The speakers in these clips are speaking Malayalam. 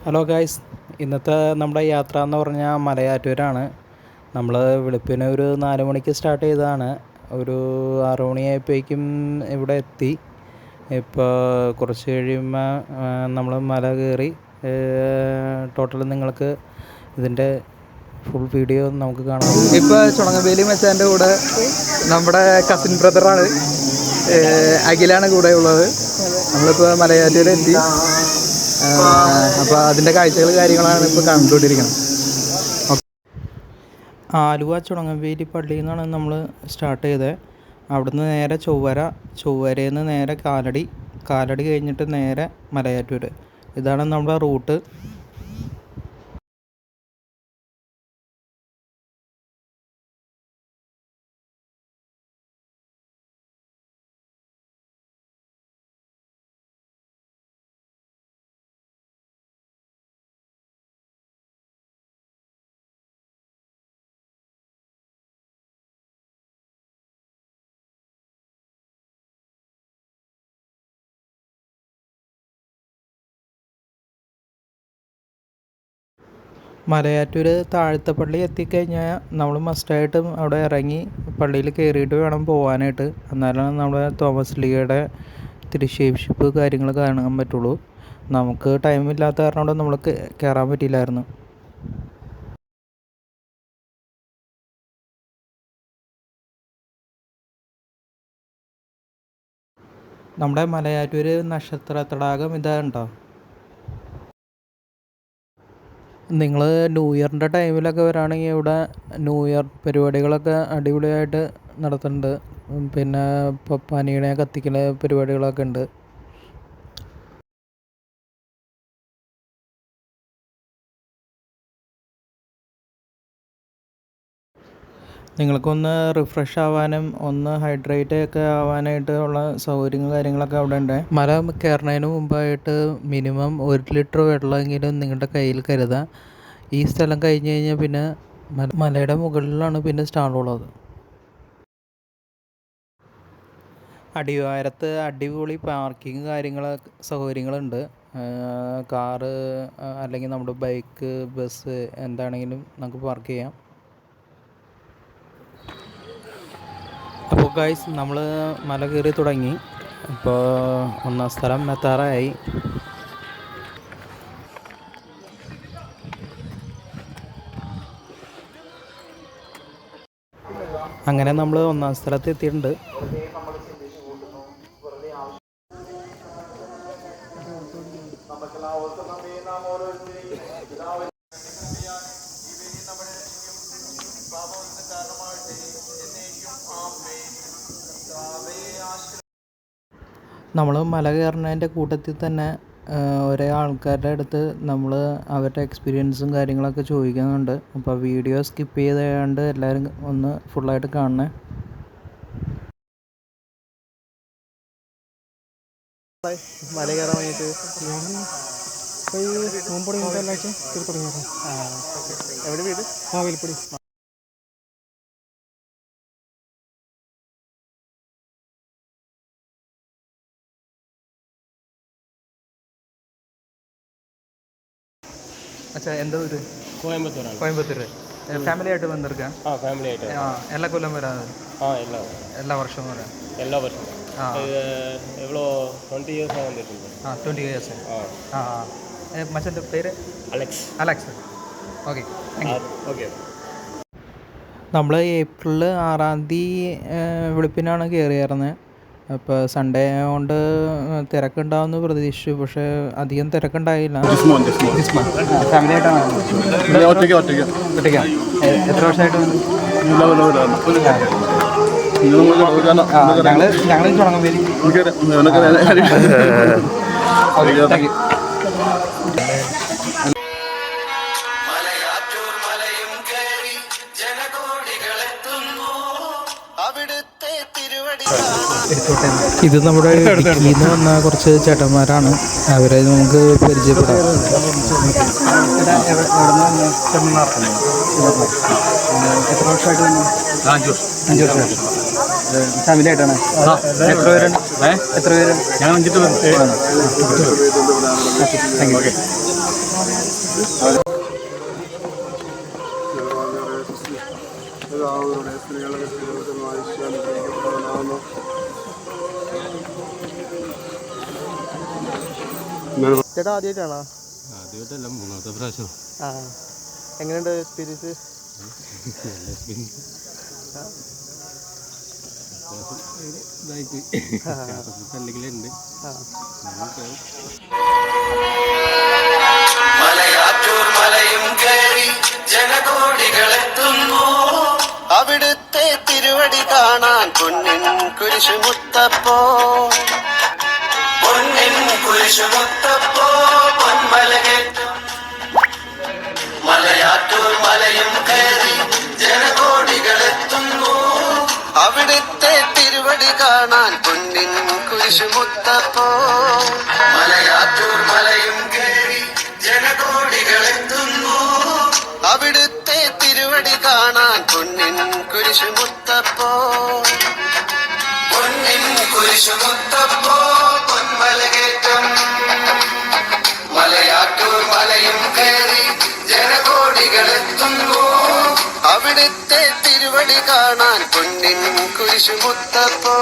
ഹലോ ഗായ്സ്, ഇന്നത്തെ നമ്മുടെ യാത്ര എന്ന് പറഞ്ഞാൽ മലയാറ്റൂരാണ്. നമ്മൾ വെളുപ്പിനെ ഒരു 4 മണിക്ക് സ്റ്റാർട്ട് ചെയ്തതാണ്. ഒരു 6 മണിയായപ്പോഴേക്കും ഇവിടെ എത്തി. ഇപ്പോൾ കുറച്ച് കഴിയുമ്പോൾ നമ്മൾ മല കയറി. ടോട്ടൽ നിങ്ങൾക്ക് ഇതിൻ്റെ ഫുൾ വീഡിയോ നമുക്ക് കാണാം. ഇപ്പോൾ ചുണങ്ങവേലി മച്ചാൻ്റെ കൂടെ നമ്മുടെ കസിൻ ബ്രദറാണ് അഖിലാണ് കൂടെ ഉള്ളത്. നമ്മളിപ്പോൾ മലയാറ്റൂർ എത്തി. അപ്പോൾ അതിൻ്റെ കാഴ്ചകൾ കാര്യങ്ങളാണ് ഇപ്പോൾ കണ്ടുകൊണ്ടിരിക്കുന്നത്. ആലുവ ചുണങ്ങവേലി പള്ളിയിൽ നിന്നാണ് നമ്മൾ സ്റ്റാർട്ട് ചെയ്തത്. അവിടുന്ന് നേരെ ചൊവ്വരയിൽ നിന്ന് നേരെ കാലടി കഴിഞ്ഞിട്ട് നേരെ മലയാറ്റൂർ. ഇതാണ് നമ്മുടെ റൂട്ട്. മലയാറ്റൂർ താഴത്തെ എത്തിക്കഴിഞ്ഞാൽ നമ്മൾ മസ്റ്റായിട്ടും അവിടെ ഇറങ്ങി പള്ളിയിൽ കയറിയിട്ട് വേണം പോകാനായിട്ട്. എന്നാലാണ് നമ്മുടെ തോമസ് ലീഗയുടെ തിരുശേഷിപ്പ് കാര്യങ്ങൾ കാണാൻ പറ്റുള്ളൂ. നമുക്ക് ടൈമില്ലാത്ത കാരണം കൊണ്ട് നമ്മൾ കയറാൻ പറ്റിയില്ലായിരുന്നു. നമ്മുടെ മലയാറ്റൂർ നക്ഷത്ര തടാകം ഇതാണ്ടോ. നിങ്ങൾ ന്യൂ ഇയറിൻ്റെ ടൈമിലൊക്കെ വരാണെങ്കിൽ ഇവിടെ ന്യൂ ഇയർ പരിപാടികളൊക്കെ അടിപൊളിയായിട്ട് നടത്തുന്നുണ്ട്. പിന്നെ ഇപ്പോൾ പനീനെ കത്തിക്കൽ പരിപാടികളൊക്കെ ഉണ്ട്. നിങ്ങൾക്കൊന്ന് റിഫ്രഷ് ആവാനും ഒന്ന് ഹൈഡ്രേറ്റ് ഒക്കെ ആവാനായിട്ടുള്ള സൗകര്യങ്ങളും കാര്യങ്ങളൊക്കെ അവിടെ ഉണ്ട്. മല കയറുന്നതിന് മുമ്പായിട്ട് മിനിമം 1 ലിറ്റർ വെള്ളമെങ്കിലും നിങ്ങളുടെ കയ്യിൽ കരുതുക. ഈ സ്ഥലം കഴിഞ്ഞ് കഴിഞ്ഞാൽ പിന്നെ മലയുടെ മുകളിലാണ് പിന്നെ സ്റ്റാളുള്ളത്. അടിവാരത്ത് അടിപൊളി പാർക്കിങ് സൗകര്യങ്ങളുണ്ട്. കാറ് അല്ലെങ്കിൽ നമ്മുടെ ബൈക്ക്, ബസ് എന്താണെങ്കിലും നമുക്ക് പാർക്ക് ചെയ്യാം. അപ്പോൾ ഗൈസ്, നമ്മൾ മല കയറി തുടങ്ങി. ഇപ്പോൾ 1-ാം സ്ഥലം എത്താറായി. അങ്ങനെ നമ്മൾ 1-ാം സ്ഥലത്ത് എത്തിയിട്ടുണ്ട്. നമ്മൾ മല കയറുന്നതിൻ്റെ കൂട്ടത്തിൽ തന്നെ ഒരേ ആൾക്കാരുടെ അടുത്ത് നമ്മൾ അവരുടെ എക്സ്പീരിയൻസും കാര്യങ്ങളൊക്കെ ചോദിക്കുന്നുണ്ട്. അപ്പോൾ വീഡിയോ സ്കിപ്പ് ചെയ്തുകൊണ്ട് എല്ലാവരും ഒന്ന് ഫുള്ളായിട്ട് കാണണേ. മല കയറാൻ വേണ്ടിയിട്ട് എവിടെ വീട്? വെൽപ്പടി. അച്ഛാ, എന്താ ഊര്? കോയമ്പത്തൂർ. ഫാമിലി ആയിട്ട് വന്നിരിക്കാം? ഫാമിലി ആയിട്ട് എല്ലാ കൊല്ലം വരാതെ? എല്ലാ വർഷവും വരാം? എല്ലാ വർഷവും. എவ்வளோ 20 years வந்துട്ടുണ്ട്. 20 years. മച്ചൻ്റെ പേര്? അലക്സ്. Okay, okay. നമ്മൾ ഏപ്രിൽ 6-ാം തീയതി വെളുപ്പിനാണ് കയറിയായിരുന്നത്. അപ്പോൾ സൺഡേ കൊണ്ട് തിരക്കുണ്ടാവുമെന്ന് പ്രതീക്ഷിച്ചു. പക്ഷേ അധികം തിരക്കുണ്ടായില്ല. ഫാമിലി ആയിട്ടാണ്? ഒറ്റയ്ക്കാണ്. എത്ര വർഷമായിട്ട്? ഞങ്ങൾ ചുണങ്ങവേലി. Thank you. ഇത് നമ്മുടെ ഇടുക്കിയിൽ നിന്ന് വന്ന കുറച്ച് ചേട്ടന്മാരാണ്. അവരെ നമുക്ക് പരിചയപ്പെടാം. എത്ര വർഷമായിട്ട് വന്നു? 5 വർഷമായിട്ട്. ഫാമിലി ആയിട്ടാണ്? എത്ര പേരുണ്ട്? ഞങ്ങൾ 5 പേര്. Thank you. പിതാവിനുടെ സ്ത്രീകളുടെ ജീവിതമായി അനുഗ്രഹിക്കപ്പെട്ടവനാകുന്നു. ചേട്ടാ ആദ്യമായിട്ടാണോ? ആദ്യമായിട്ടല്ല, മൂന്നാമത്തെ പ്രാവശ്യം. ആ, എങ്ങനെയുണ്ട് എക്സ്പീരിയൻസ്? അല്ലെങ്കിലുണ്ട്. മലയാറ്റൂർ മലയും കയറി ജനകോടികളെത്തുന്നു, അവിടുത്തെ തിരുവടി കാണാൻ പൊന്നിൻ കുരിശുമുത്തപ്പോ, പൊന്നിൻ കുരിശുമുത്തപ്പോ പൊന്മലകേറ്റം. മലയാറ്റൂർ മലയും കയറി ജനകോടികളെത്തുന്നു, അവിടുത്തെ തിരുവടി കാണാൻ പൊന്നിൻ കുരിശുമുത്തപ്പോ. മലയാറ്റൂർ മലയും കയറി ജനകോടികളെത്തുന്നു, അവിടുത്തെ തിരുവടി കാണാൻ പൊന്നിൻ കുരിശുമുത്തപ്പോ, പൊന്നിൻ കുരിശുമുത്തപ്പോ പൊന്മലകേറ്റം. മലയാറ്റൂർ മലയും കയറി ജനകോടികളെത്തുന്നു, അവിടുത്തെ തിരുവടി കാണാൻ പൊന്നിൻ കുരിശുമുത്തപ്പോ.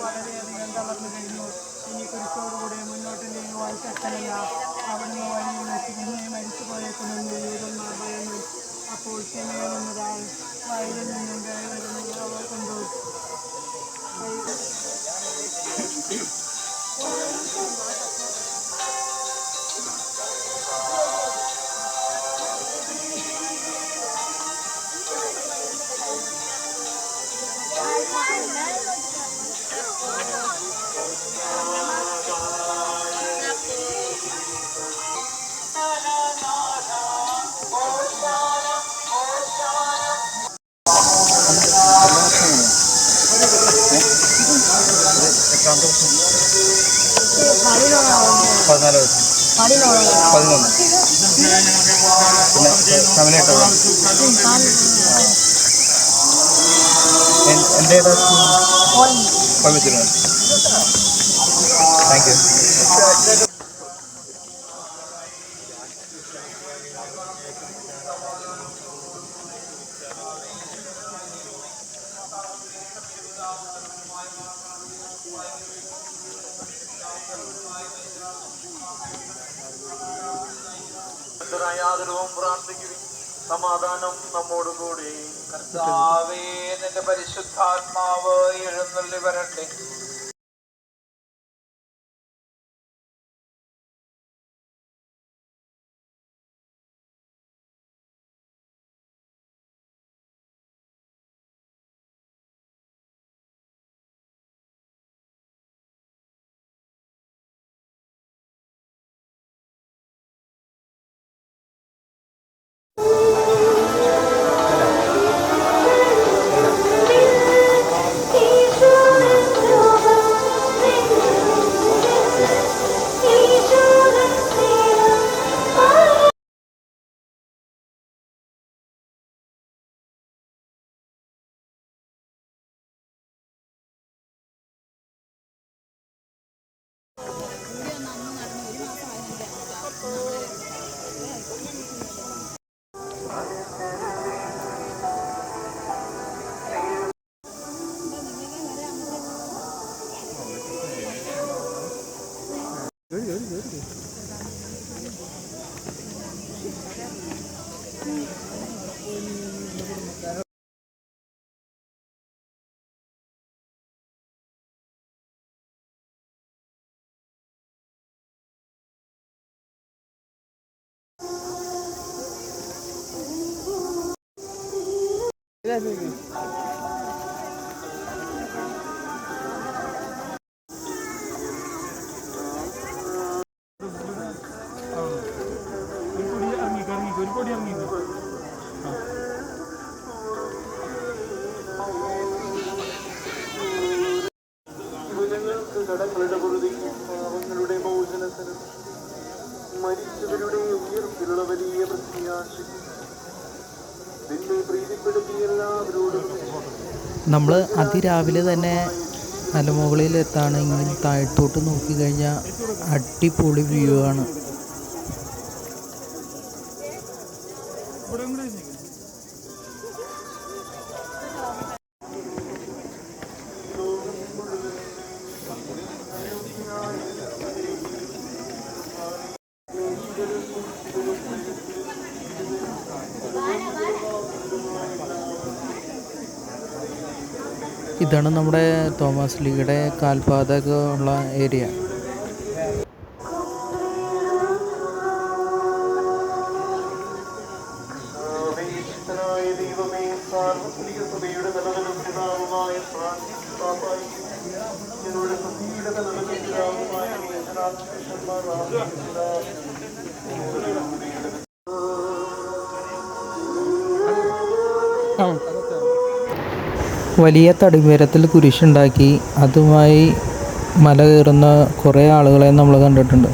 വളരെയധികം തളർന്നു കഴിഞ്ഞു. ഇനി കുരിശോടുകൂടെ മുന്നോട്ട് നീങ്ങുവാൻ ശക്തനല്ല. അവിടുന്ന് വഴിയിൽ വെച്ച് പിന്നെ മരിച്ചു പോയേക്കുമെന്ന് യൂതന്മാർ ഭയന്നു. അപ്പോൾ ശിമയോൻ എന്നൊരാൾ വയലിൽ നിന്നും കയറുന്നത് അവർ കണ്ടു. Thank you. പ്രാർത്ഥിക്കുകയും സമാധാനം നമ്മോടുകൂടി. കർത്താവേ, നിന്റെ പരിശുദ്ധാത്മാവ് എഴുന്നള്ളി വരട്ടെ. കടങ്ങളുടെ പൊറുതി, പാവങ്ങളുടെ നമ്മൾ അതിരാവിലെ തന്നെ മലമുകളിലെത്താണെങ്കിൽ താഴത്തോട്ട് നോക്കിക്കഴിഞ്ഞാൽ അടിപൊളി വ്യൂ ആണ്. ഇതാണ് നമ്മുടെ തോമസ് ലീഗയുടെ കാൽപാതൊക്കെ ഉള്ള ഏരിയ. വലിയ തടിമരത്തിൽ കുരിശുണ്ടാക്കി അതുമായി മല കയറുന്ന കുറേ ആളുകളെ നമ്മൾ കണ്ടിട്ടുണ്ട്.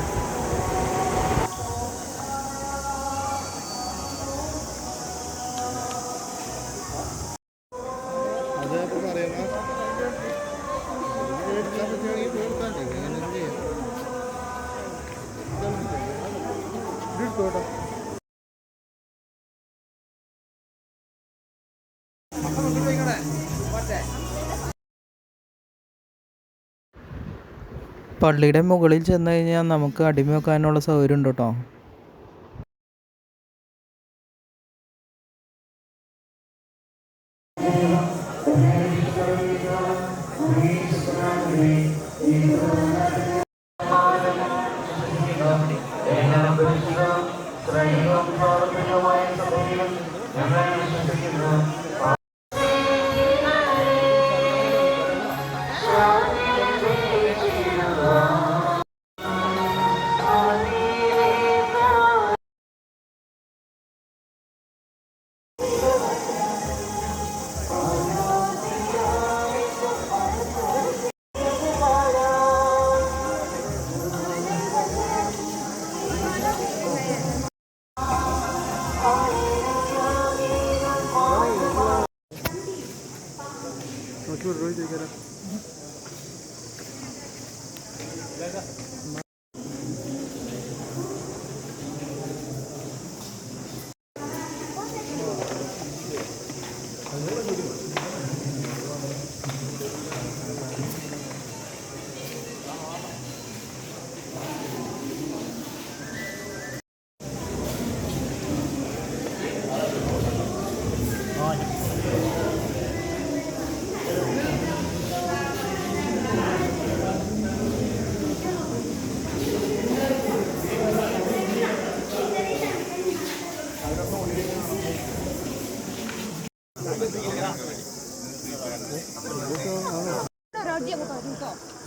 പള്ളിയുടെ മുകളിൽ ചെന്ന് കഴിഞ്ഞാൽ നമുക്ക് അടിമ വെക്കാനുള്ള സൗകര്യം ഉണ്ട് കേട്ടോ.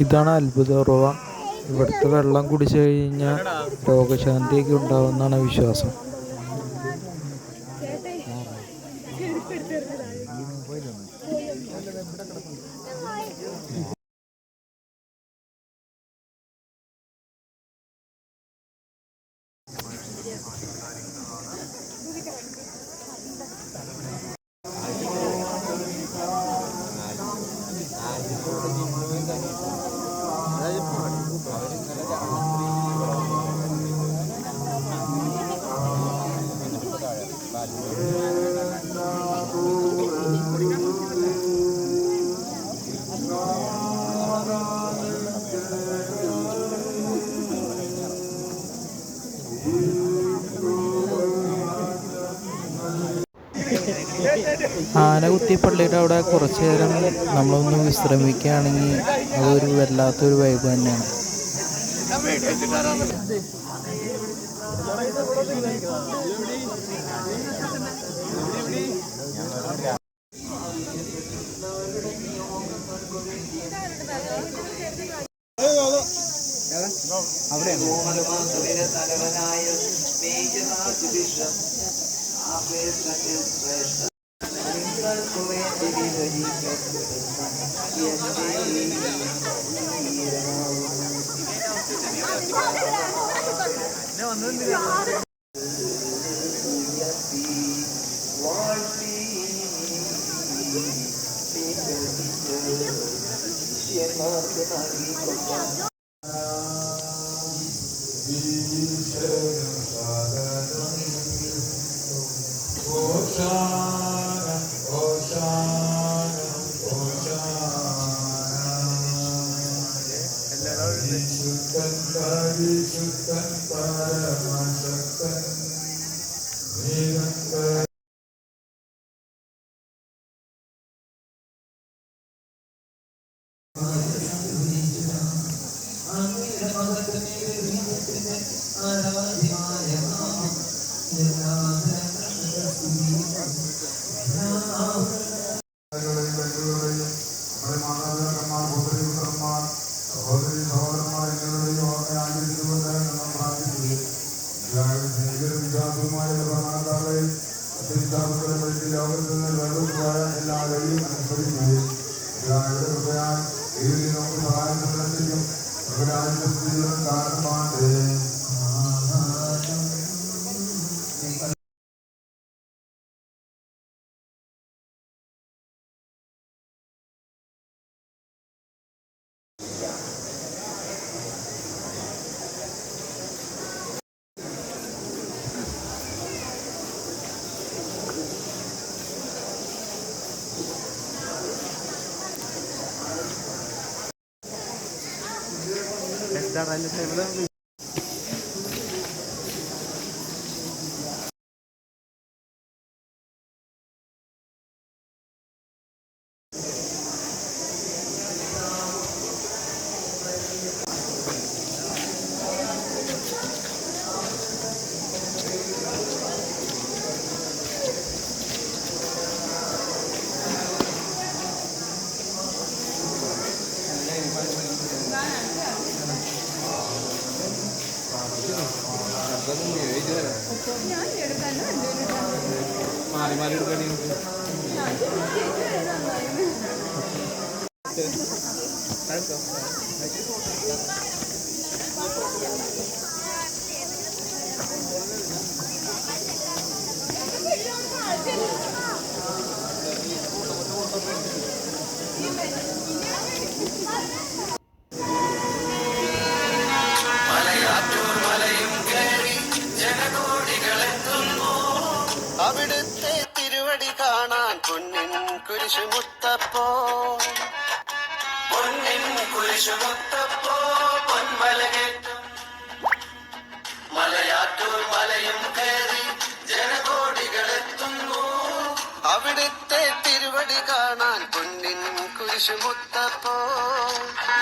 ഇതാണ് അത്ഭുത ഉറവ. ഇവിടുത്തെ വെള്ളം കുടിച്ചു കഴിഞ്ഞാൽ രോഗശാന്തിയൊക്കെ ഉണ്ടാവുമെന്നാണ് വിശ്വാസം. ആനകുത്തി പള്ളിയുടെ അവിടെ കുറച്ച് നേരം നമ്മളൊന്ന് വിശ്രമിക്കുകയാണെങ്കിൽ അതൊരു വല്ലാത്തൊരു വൈബ് തന്നെയാണ്. അവിടുത്തെ തിരുവടി കാണാൻ പൊന്നിൻ കുരിശുമുത്തപ്പോ പൊന്മലകേറ്റം മലയാറ്റൂർ മലയും കയറി ജനകോടികളെത്തുന്നു അവിടുത്തെ തിരുവടി കാണാൻ പൊന്നിൻ കുരിശുമുത്തപ്പോ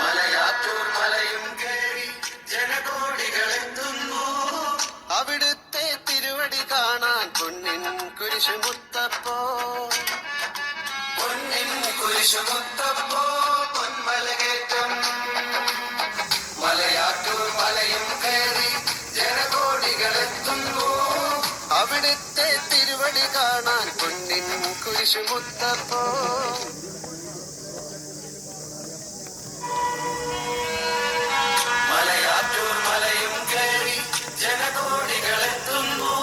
മലയാറ്റൂർ മലയും കയറി ജനകോടികളെത്തുന്നു അവിടുത്തെ തിരുവടി കാണാൻ പൊന്നിൻ കുരിശുമുത്തപ്പോ പൊന്മലകേറ്റം മലയാറ്റൂർ മലയും കയറി ജനകോടികളെത്തുന്നു അവിടുത്തെ തിരുവടി കാണാൻ പൊന്നിൻ കുരിശുമുത്തപ്പോ മലയാറ്റൂർ മലയും കയറി ജനകോടികളെത്തുന്നു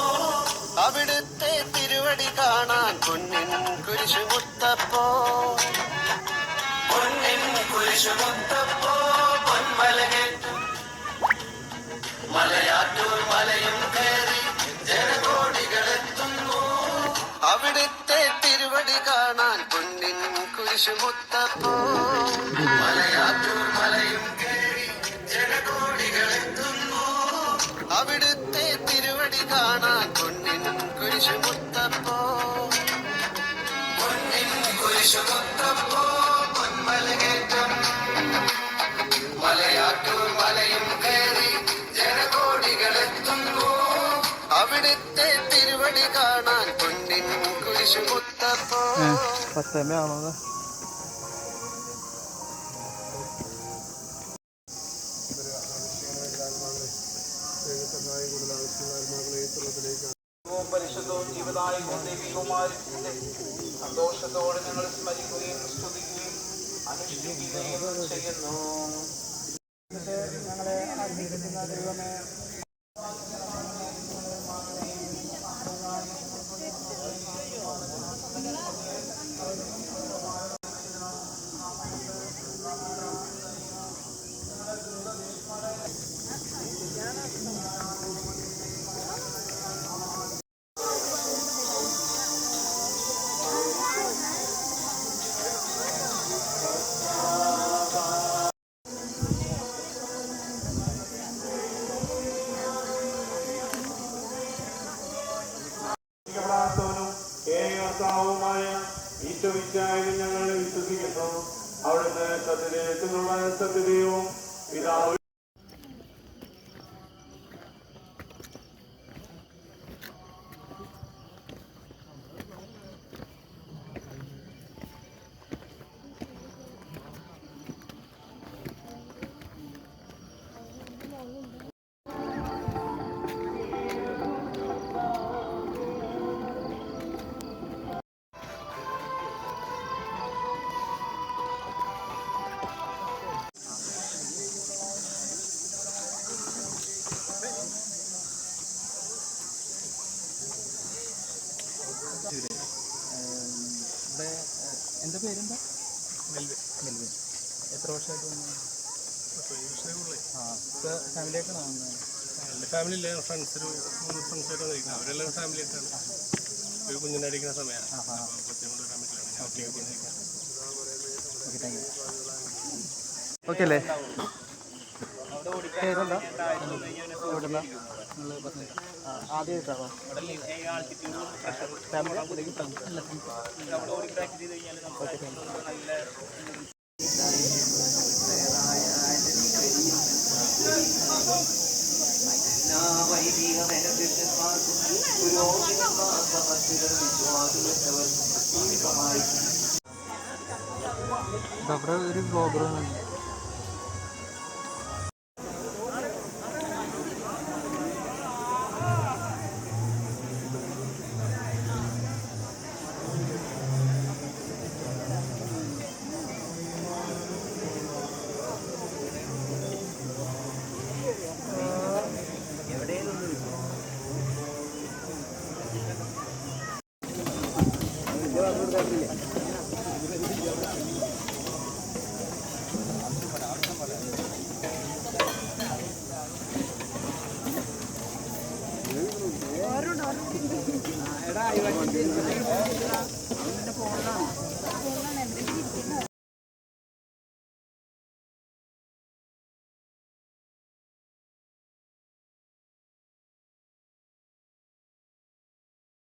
അവിടുത്തെ തിരുവടി കാണാൻ പൊന്നിൻ കുരിശുമുത്തപ്പോ പൊന്മലകേറ്റം മലയാറ്റൂർ മലയും കയറി ജനകോടികളെത്തുന്നു അവിടുത്തെ തിരുവടി കാണാൻ പൊന്നിൻ കുരിശുമുത്തപ്പോ മലയാറ്റൂർ മലയും കയറി ജനകോടികളെത്തുന്നു അവിടുത്തെ തിരുവടി കാണാൻ പൊന്നിൻ കുരിശുമുത്തപ്പോ പൊന്മലകേറ്റം മലയാറ്റൂർ മലയും കയറി ജനകോടികളെത്തുന്നു അവിടുത്തെ തിരുവടി കാണാൻ പൊന്നിൻ കുരിശുമുത്തപ്പോ പത്തമ്മയാണോ പരിശുദ്ധവും ജീവദായകവും ദൈവികവുമായിരിക്കട്ടെ. സന്തോഷത്തോടെ ഞങ്ങൾ സ്മരിക്കുകയും സ്തുതിക്കുകയും അനുഷ്ഠിക്കുകയും ചെയ്യുന്നു. ഞങ്ങളെ ആഗ്രഹിക്കുന്ന ദൈവമേ ഉത്ഭവിച്ചായാലും ഞങ്ങൾ വിശ്വസിക്കുന്നു. അവിടുന്ന് സത്യദൈവത്തിനുള്ള സത്യദൈവവും പിതാവ് ഇവിടെ എൻ്റെ പേരെന്താ? മെൽവിൻ. എത്ര വർഷമായിട്ട് വന്നു? ഫാമിലിയായിട്ടാണോ വന്നത്? എൻ്റെ ഫാമിലിയിലെ ഫ്രണ്ട്സ് ഒരു 3 ഫ്രണ്ട്സായിട്ട് വന്നിരിക്കുന്നത്. അവരെല്ലാം ഫാമിലി ആയിട്ടാണ്. ഒരു കുഞ്ഞിനെ അടിക്കുന്ന സമയമാണ്. കൊച്ചിനെ കൊണ്ട് വരാൻ പറ്റില്ല. Okay thank you. ഓക്കെ അല്ലേ? പേരെന്താ? എവിടെന്താ? ആദ്യമായിട്ടാണോ? അവിടെ ഒരു ബ്ലോഗറാണ്. എടാ